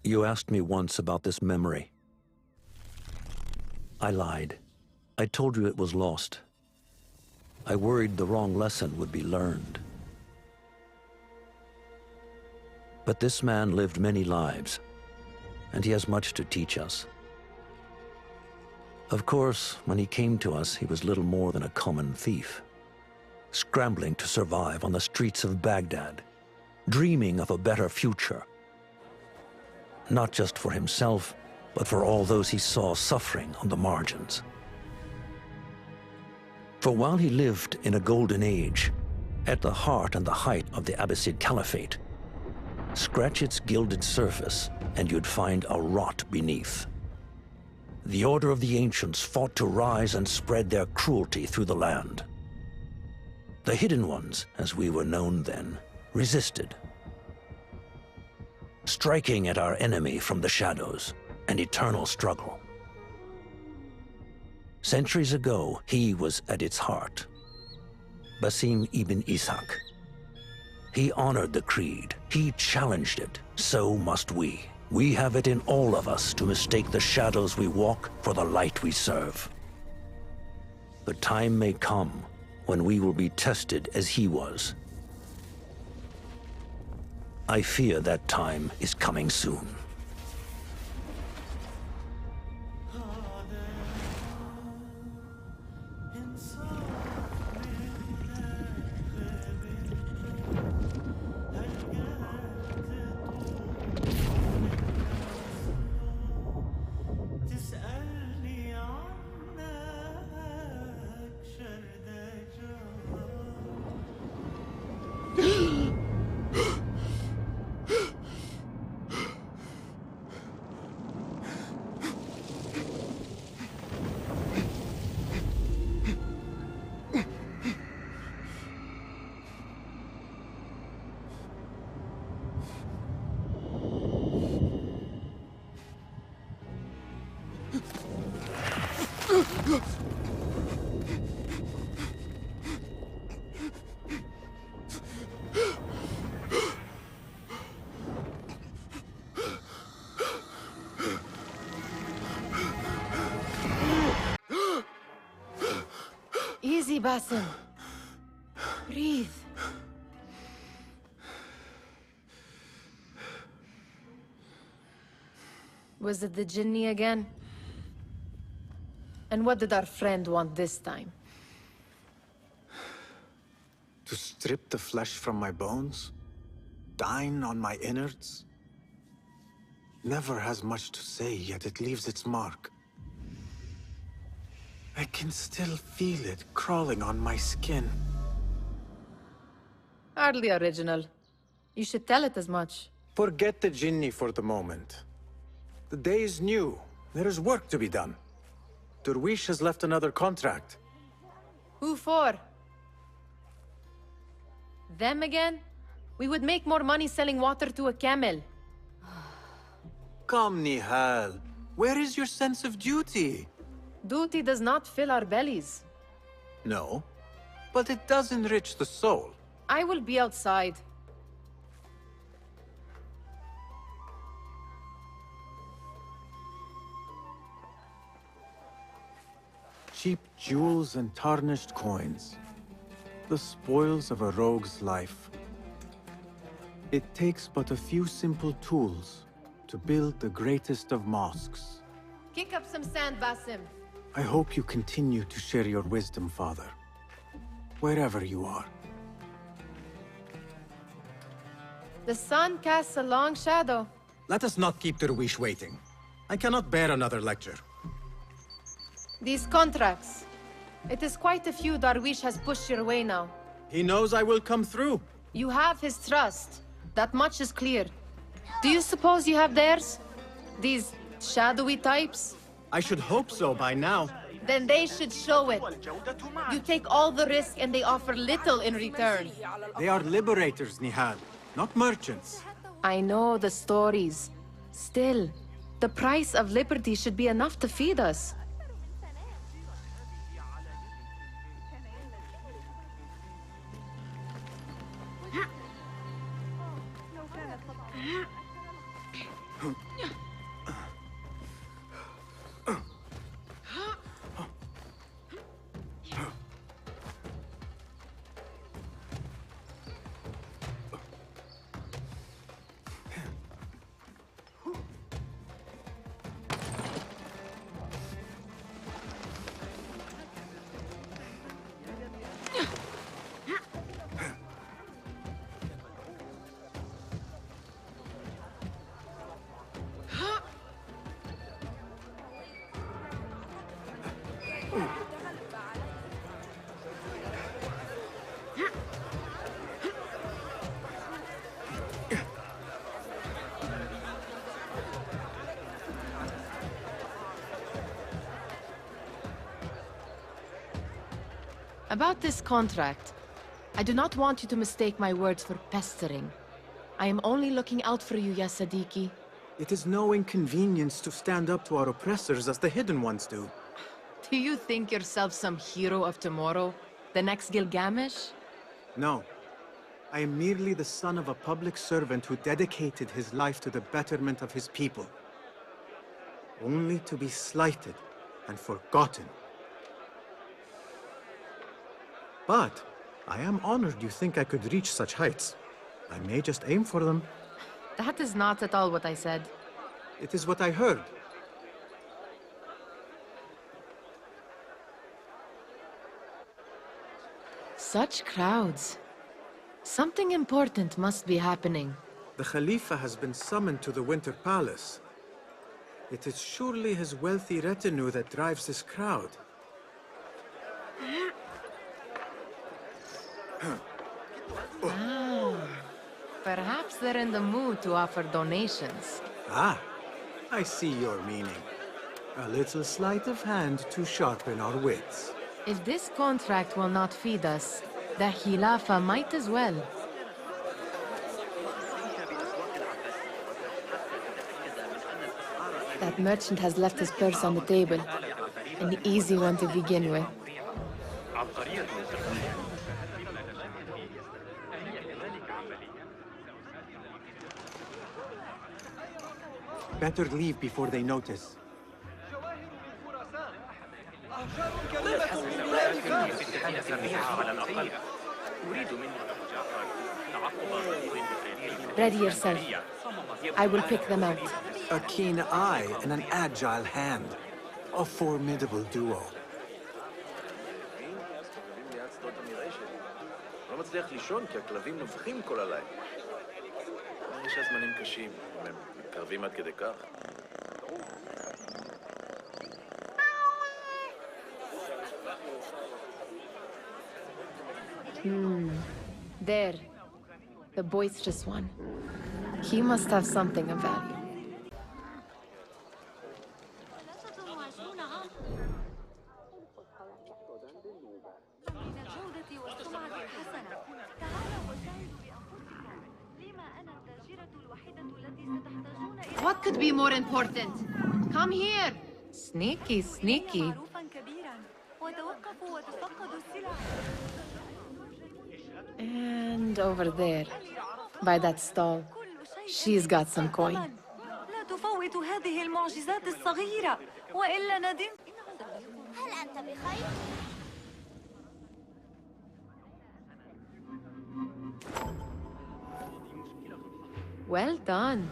You asked me once about this memory. I lied. I told you it was lost. I worried the wrong lesson would be learned. But this man lived many lives, and he has much to teach us. Of course, when he came to us, he was little more than a common thief, scrambling to survive on the streets of Baghdad, dreaming of a better future. Not just for himself, but for all those he saw suffering on the margins. For while he lived in a golden age, at the heart and the height of the Abbasid Caliphate, scratch its gilded surface and you'd find a rot beneath. The Order of the Ancients fought to rise and spread their cruelty through the land. The Hidden Ones, as we were known then, resisted, striking at our enemy from the shadows, an eternal struggle. Centuries ago, he was at its heart, Basim ibn Ishaq. He honored the creed, he challenged it, so must we. We have it in all of us to mistake the shadows we walk for the light we serve. The time may come when we will be tested as he was. I fear that time is coming soon. Easy, Basim. Breathe. Was it the Jinni again? And what did our friend want this time? To strip the flesh from my bones? Dine on my innards? Never has much to say, yet it leaves its mark. I can still feel it crawling on my skin. Hardly original. You should tell it as much. Forget the Jinni for the moment. The day is new. There is work to be done. Derwish has left another contract. Who for? Them again? We would make more money selling water to a camel. Come, Nihal. Where is your sense of duty? Duty does not fill our bellies. No, but it does enrich the soul. I will be outside. Cheap jewels and tarnished coins. The spoils of a rogue's life. It takes but a few simple tools to build the greatest of mosques. Kick up some sand, Basim. I hope you continue to share your wisdom, Father. Wherever you are. The sun casts a long shadow. Let us not keep Derwish waiting. I cannot bear another lecture. These contracts. It is quite a few Darwish has pushed your way now. He knows I will come through. You have his trust. That much is clear. Do you suppose you have theirs? These shadowy types? I should hope so by now. Then they should show it. You take all the risk and they offer little in return. They are liberators, Nihal, not merchants. I know the stories. Still, the price of liberty should be enough to feed us. About this contract, I do not want you to mistake my words for pestering. I am only looking out for you, ya Sadiki. It is no inconvenience to stand up to our oppressors as the hidden ones do. Do you think yourself some hero of tomorrow? The next Gilgamesh? No. I am merely the son of a public servant who dedicated his life to the betterment of his people. Only to be slighted and forgotten. But I am honored you think I could reach such heights. I may just aim for them. That is not at all what I said. It is what I heard. Such crowds. Something important must be happening. The Khalifa has been summoned to the Winter Palace. It is surely his wealthy retinue that drives this crowd. Perhaps they're in the mood to offer donations. Ah, I see your meaning. A little sleight of hand to sharpen our wits. If this contract will not feed us, the Khilafa might as well. That merchant has left his purse on the table. An easy one to begin with. Better leave before they notice. Ready yourself. I will pick them out. A keen eye and an agile hand. A formidable duo. לא מצליח לישון כי הכלבים נובחים כל הלילה. אני שהזמנים קשים, הם מתקרבים עד כדי כך. There. The boisterous one. He must have something of value. What could be more important? Come here! Sneaky, sneaky. And over there, by that stall, she's got some coin. لا تفوت هذه المعجزات الصغيرة وإلا ندمت. هل أنت بخير؟ Well done.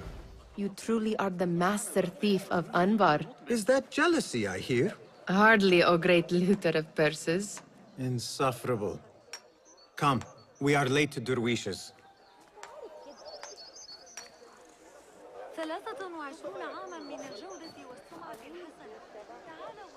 You truly are the master thief of Anbar. Is that jealousy I hear? Hardly, O great looter of purses. Insufferable. Come, we are late to Derwishes. 23 عاماً من الجودة والسمعة الحسنة. تعالوا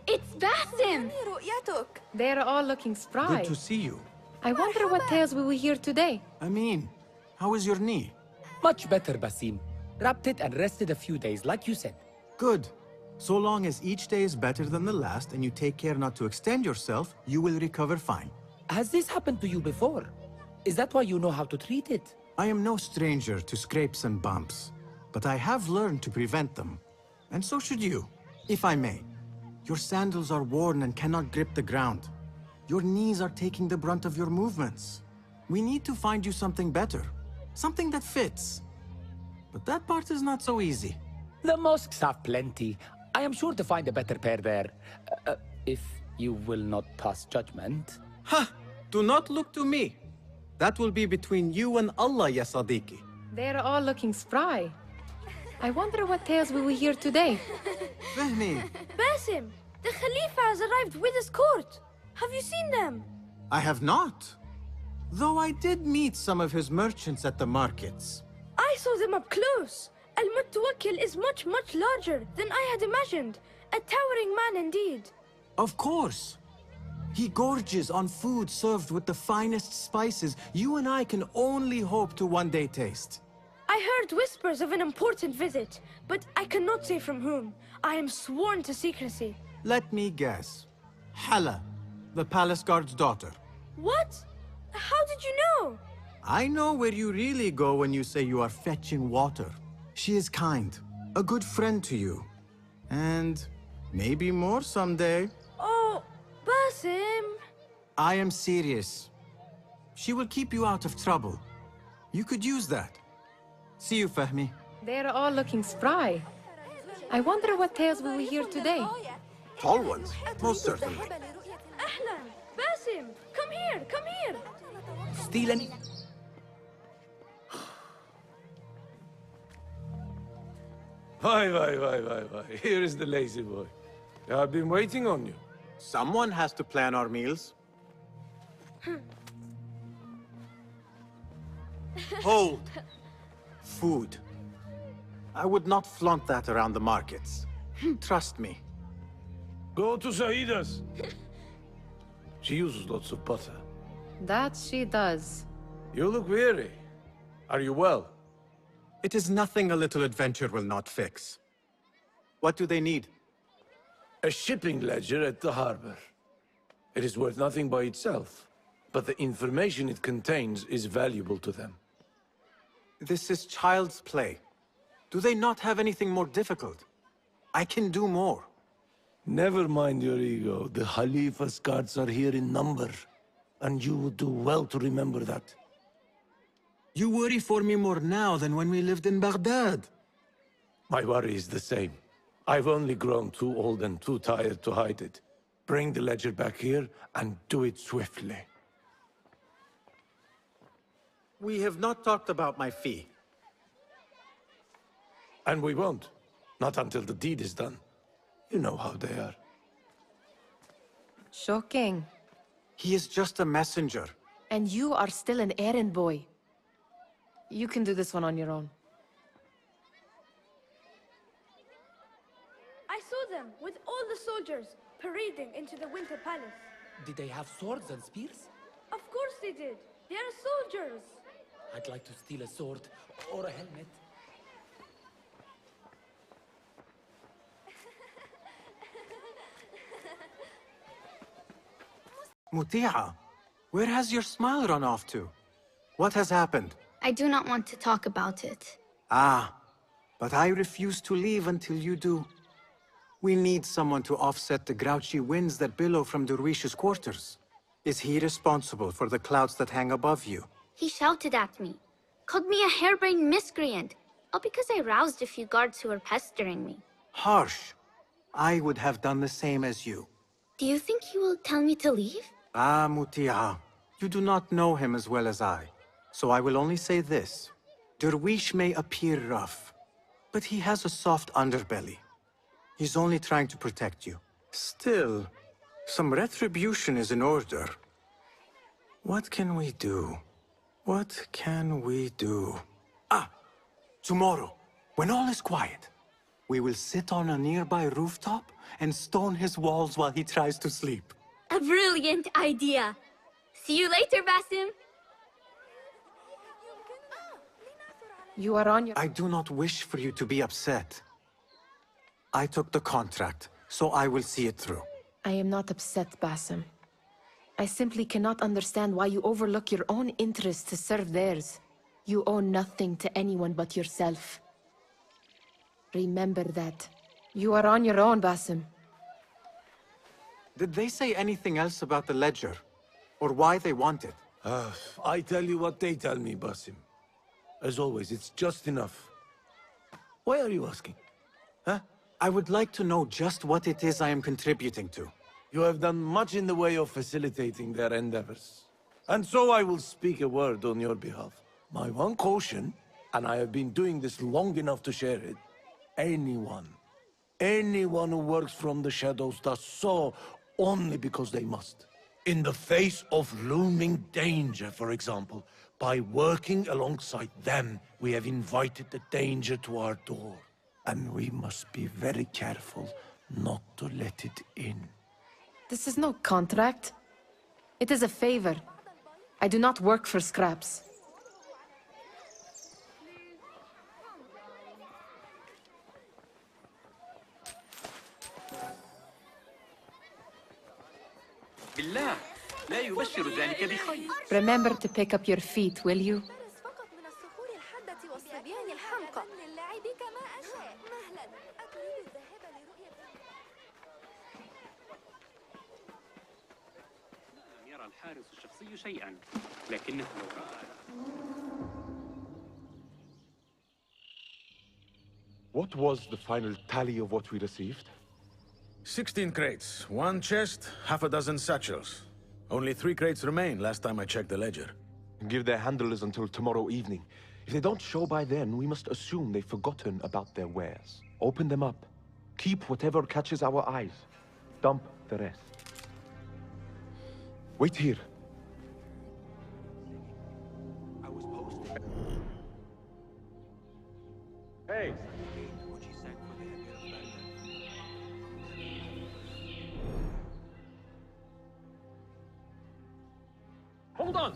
It's Basim! They're all looking spry. Good to see you. I wonder what tales we will hear today. Amin, how is your knee? Much better, Basim. Wrapped it and rested a few days, like you said. Good. So long as each day is better than the last and you take care not to extend yourself, you will recover fine. Has this happened to you before? Is that why you know how to treat it? I am no stranger to scrapes and bumps, but I have learned to prevent them. And so should you, if I may. Your sandals are worn and cannot grip the ground. Your knees are taking the brunt of your movements. We need to find you something better. Something that fits. But that part is not so easy. The mosques have plenty. I am sure to find a better pair there. If you will not pass judgment. Ha! Do not look to me. That will be between you and Allah, ya Sadiqi. They're all looking spry. I wonder what tales we will hear today. Fahmi, Basim, the Khalifa has arrived with his court. Have you seen them? I have not. Though I did meet some of his merchants at the markets. I saw them up close. Al-Mutawakkil is much, much larger than I had imagined. A towering man indeed. Of course. He gorges on food served with the finest spices you and I can only hope to one day taste. I heard whispers of an important visit, but I cannot say from whom. I am sworn to secrecy. Let me guess. Hala, the palace guard's daughter. What? How did you know? I know where you really go when you say you are fetching water. She is kind, a good friend to you. And maybe more someday. Oh, Basim. I am serious. She will keep you out of trouble. You could use that. See you, Fahmi. They're all looking spry. I wonder what tales we will hear today. Tall ones, most certainly. Ahlan. Basim, come here, come here. Steal any? Why. Here is the lazy boy. I've been waiting on you. Someone has to plan our meals. Hold. Food. I would not flaunt that around the markets. Trust me. Go to Saida's. She uses lots of butter. That she does. You look weary. Are you well? It is nothing a little adventure will not fix. What do they need? A shipping ledger at the harbor. It is worth nothing by itself, but the information it contains is valuable to them. This is child's play. Do they not have anything more difficult? I can do more. Never mind your ego. The Khalifa's guards are here in number, and you would do well to remember that. You worry for me more now than when we lived in Baghdad. My worry is the same. I've only grown too old and too tired to hide it. Bring the ledger back here, and do it swiftly. We have not talked about my fee. And we won't. Not until the deed is done. You know how they are. Shocking. He is just a messenger. And you are still an errand boy. You can do this one on your own. I saw them with all the soldiers parading into the Winter Palace. Did they have swords and spears? Of course they did. They are soldiers. I'd like to steal a sword or a helmet. Muti'a, where has your smile run off to? What has happened? I do not want to talk about it. Ah, but I refuse to leave until you do. We need someone to offset the grouchy winds that billow from Derwish's quarters. Is he responsible for the clouds that hang above you? He shouted at me, called me a harebrained miscreant, all because I roused a few guards who were pestering me. Harsh. I would have done the same as you. Do you think he will tell me to leave? Ah, Muti'a, you do not know him as well as I. So I will only say this. Derwish may appear rough, but he has a soft underbelly. He's only trying to protect you. Still, some retribution is in order. What can we do? What can we do? Ah! Tomorrow, when all is quiet, we will sit on a nearby rooftop and stone his walls while he tries to sleep. A brilliant idea. See you later, Basim. You are on your... I do not wish for you to be upset. I took the contract, so I will see it through. I am not upset, Basim. I simply cannot understand why you overlook your own interests to serve theirs. You owe nothing to anyone but yourself. Remember that. You are on your own, Basim. Did they say anything else about the ledger? Or why they want it? I tell you what they tell me, Basim. As always, it's just enough. Why are you asking? Huh? I would like to know just what it is I am contributing to. You have done much in the way of facilitating their endeavors. And so I will speak a word on your behalf. My one caution, and I have been doing this long enough to share it, anyone who works from the shadows does so only because they must. In the face of looming danger, for example, by working alongside them, we have invited the danger to our door. And we must be very careful not to let it in. This is no contract. It is a favor. I do not work for scraps. بالله لا يبشر ذلك بخير. Remember to pick up your feet, will you? فقط من الصخور الحادة والصبيان الحمقى. للعب كما أشاء. مهلا أتريد الذهاب لرؤية لم يرى الحارس الشخصي شيئا لكنه لو رأى. What was the final tally of what we received? 16 crates, 1 chest, half a dozen satchels. Only 3 crates remain last time I checked the ledger. Give their handlers until tomorrow evening. If they don't show by then, we must assume they've forgotten about their wares. Open them up. Keep whatever catches our eyes. Dump the rest. Wait here. I was posted. Hey! Hold on!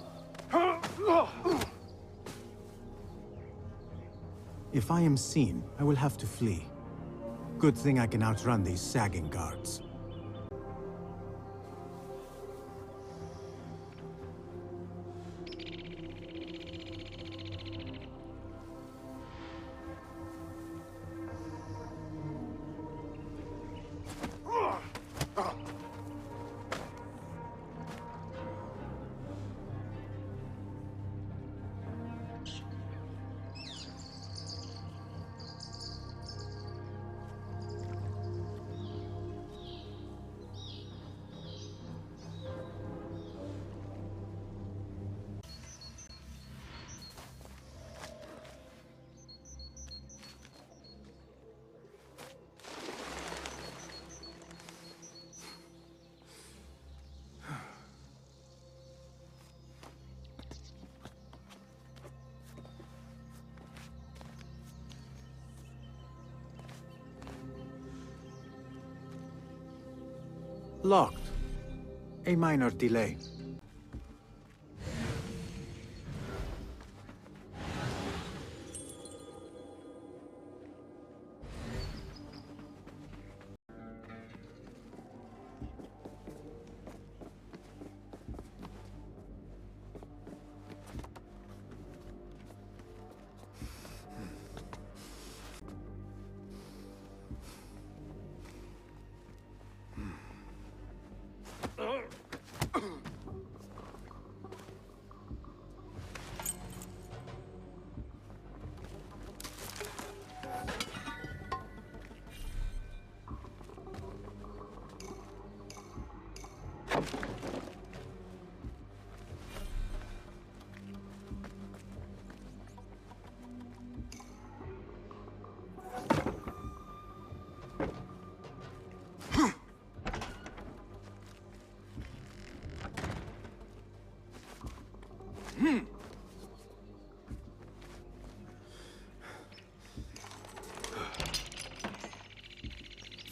If I am seen, I will have to flee. Good thing I can outrun these sagging guards. Locked. A minor delay.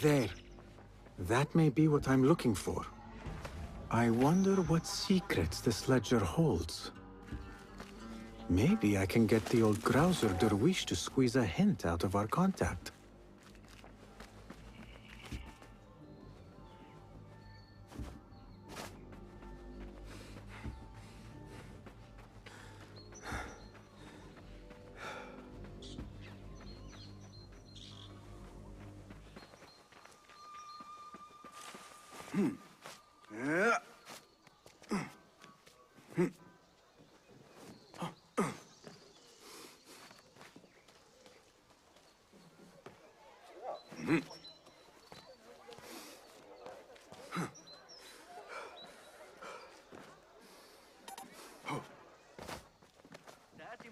There. That may be what I'm looking for. I wonder what secrets this ledger holds. Maybe I can get the old grouser Derwish to squeeze a hint out of our contact. سآتي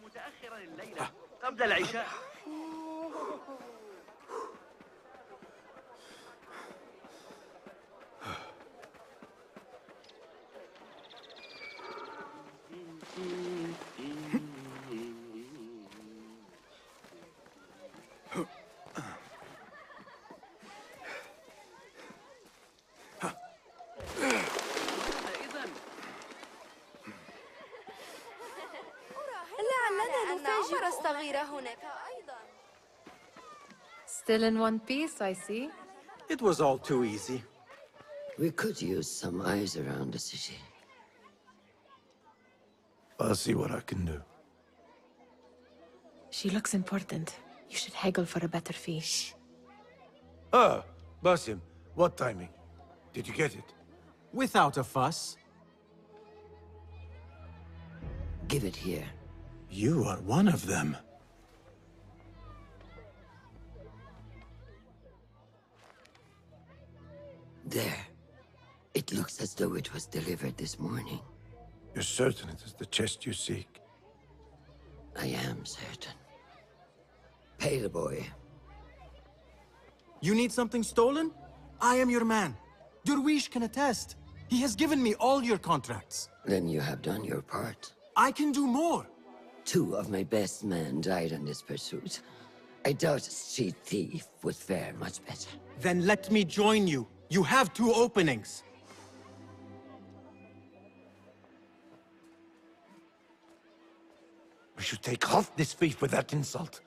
متأخرا الليلة قبل العشاء. Still in one piece, I see. It was all too easy. We could use some eyes around the city. I'll see what I can do. She looks important. You should haggle for a better fee. Ah, Basim, what timing? Did you get it? Without a fuss. Give it here. You are one of them. There. It looks as though it was delivered this morning. You're certain it is the chest you seek? I am certain. Pay the boy. You need something stolen? I am your man. Durwish can attest. He has given me all your contracts. Then you have done your part. I can do more. 2 of my best men died in this pursuit. I doubt a street thief would fare much better. Then let me join you. You have 2 openings. We should take off this thief with that insult.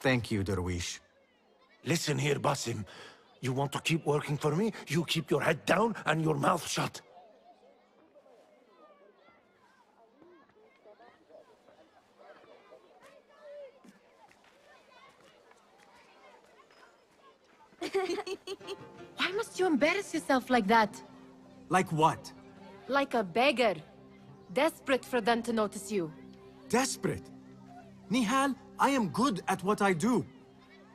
Thank you, Durwish. Listen here, Basim. You want to keep working for me? You keep your head down and your mouth shut. Why must you embarrass yourself like that? Like what? Like a beggar. Desperate for them to notice you. Desperate? Nihal, I am good at what I do.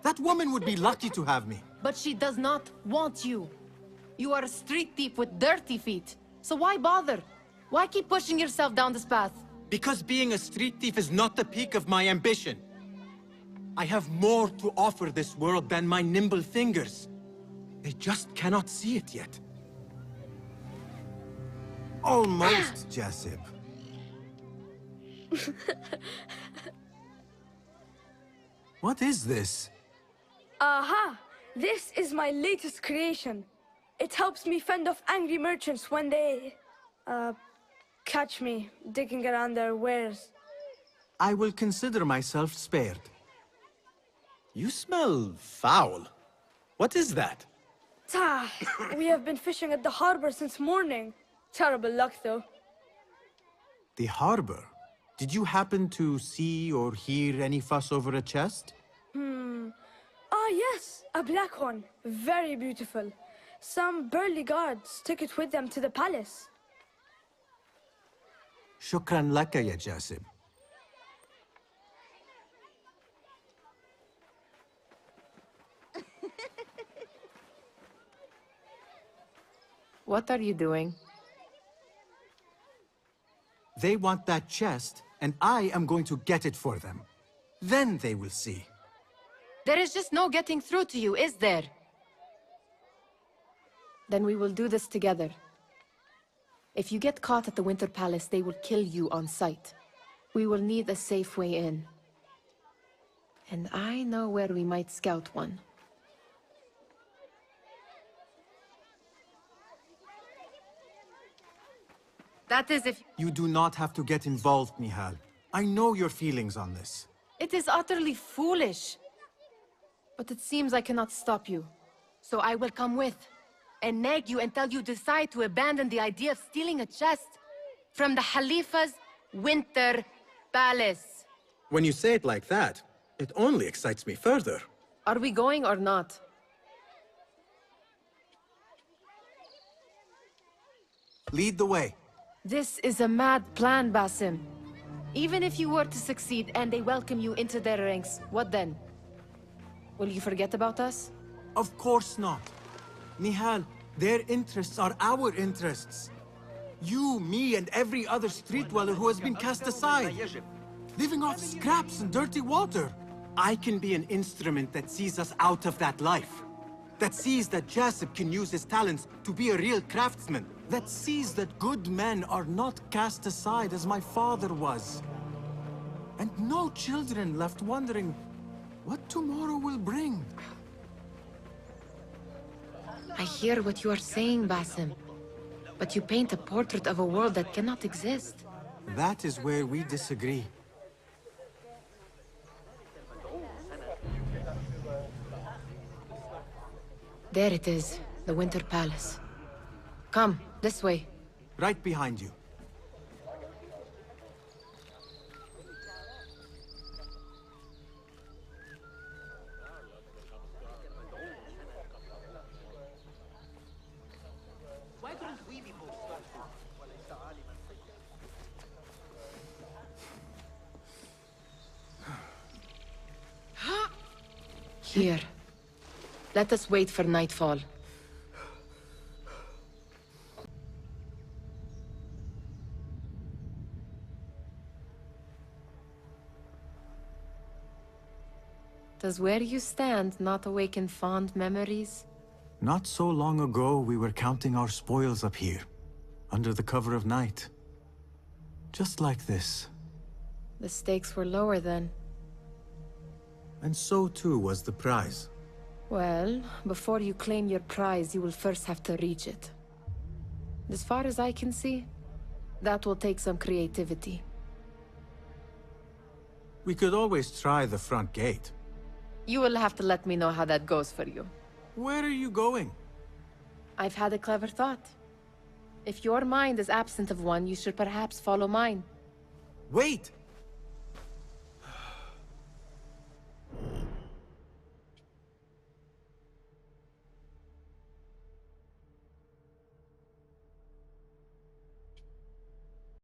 That woman would be lucky to have me. But she does not want you. You are a street thief with dirty feet. So why bother? Why keep pushing yourself down this path? Because being a street thief is not the peak of my ambition. I have more to offer this world than my nimble fingers. They just cannot see it yet. Almost, Jasib. What is this? Aha! This is my latest creation. It helps me fend off angry merchants when they... catch me digging around their wares. I will consider myself spared. You smell foul. What is that? We have been fishing at the harbor since morning. Terrible luck, though. The harbor? Did you happen to see or hear any fuss over a chest? Ah, yes, a black one. Very beautiful. Some burly guards took it with them to the palace. Shukran laka, ya Jasib. What are you doing? They want that chest, and I am going to get it for them. Then they will see. There is just no getting through to you, is there? Then we will do this together. If you get caught at the Winter Palace, they will kill you on sight. We will need a safe way in. And I know where we might scout one. That is if... You do not have to get involved, Nihal. I know your feelings on this. It is utterly foolish. But it seems I cannot stop you. So I will come with, and nag you until you decide to abandon the idea of stealing a chest from the Khalifa's Winter Palace. When you say it like that, it only excites me further. Are we going or not? Lead the way. This is a mad plan, Basim. Even if you were to succeed and they welcome you into their ranks, what then? Will you forget about us? Of course not. Nihal, their interests are our interests. You, me, and every other street dweller who has been cast aside. Living off scraps and dirty water. I can be an instrument that sees us out of that life. That sees that Jasip can use his talents to be a real craftsman. That sees that good men are not cast aside as my father was. And no children left wondering what tomorrow will bring. I hear what you are saying, Basim. But you paint a portrait of a world that cannot exist. That is where we disagree. There it is, the Winter Palace. Come, this way. Right behind you. Here. Let us wait for nightfall. Does where you stand not awaken fond memories? Not so long ago, we were counting our spoils up here, under the cover of night. Just like this. The stakes were lower then. And so too was the prize. Well, before you claim your prize, you will first have to reach it. As far as I can see, that will take some creativity. We could always try the front gate. You will have to let me know how that goes for you. Where are you going? I've had a clever thought. If your mind is absent of one, you should perhaps follow mine. Wait!